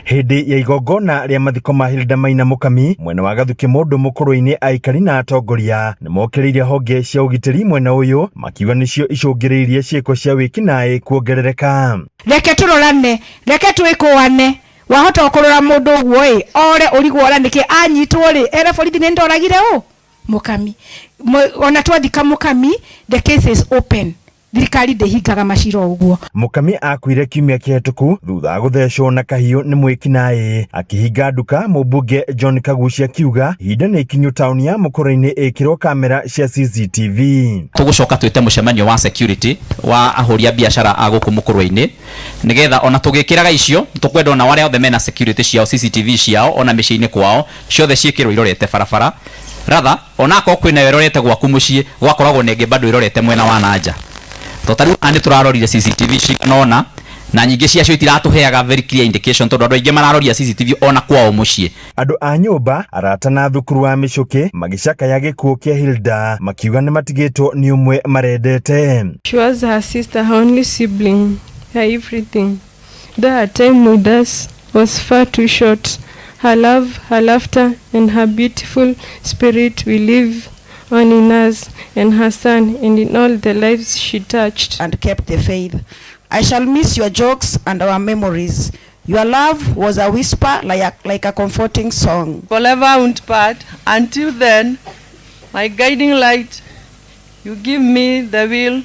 Hindi ya igongona ria mathiko ma Hilda Mukami mwena wa Gathuki mundu Mukurweini aikari na atongoria nimokiriire honge cia ugitiri mwena uyu makiuga nicio icungiriirie ciiko cia wikinae kuongerereka. Reke turorane, reke twikuane. Wahota kurora mundu uguo ore urigwora niki anyitwo ere borithi ni ndoragire Mukami ona twathika Mukami, the case is open. Thirikari ndehingaga maciro uguo. Mukami akuire kiumia kihituku thutha gũthecwo na kahiũ nĩ mwĩkinaĩ akihinga nduka. Mũmbunge John Kagucia kiuga ihinda nĩ ikinyu tauni ya Mukurweini ĩkĩrwo kamera cia CCTV. Tugucoka twite mũcemanio wa security wa ahũria biashara a gũkũ Mukurweini nigetha ona tũgĩkĩraga icio tũkwenda ona wale othe mena security ciao CCTV ciao ona mĩciĩ-inĩ kwao ciothe ciĩkĩrwo irorete barabara rather ona ko kwĩna irorete gwaku mũciĩ gwakoragwo nenge bado irorete mwena wa nanja. Totaru ane turarorire CCTV cikanona na nyingĩ ciacio itiratuheaga very clear indication tondu andu aingĩ mararoria CCTV ona kwao muciĩ. Andu a nyumba arata na thukuru wa Micuki magicakaya gikuo kia Hilda makiuga ni matigitwo ni umwe marendete. She was her sister, her only sibling, her everything. Her time with us was far too short. Her love, her laughter and her beautiful spirit will live on in us and her son and in all the lives she touched and kept the faith. I shall miss your jokes and our memories. Your love was a whisper like a comforting song. Forever won't part. Until then, my guiding light, you give me the will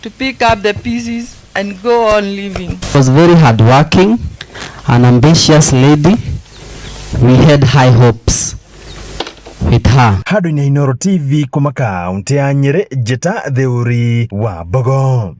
to pick up the pieces and go on living. She was very hardworking, an ambitious lady. We had high hopes with her. Hadu ni Inoro TV kumaka kaunti ya Nyeri, Jeta Theuri wa Bogo.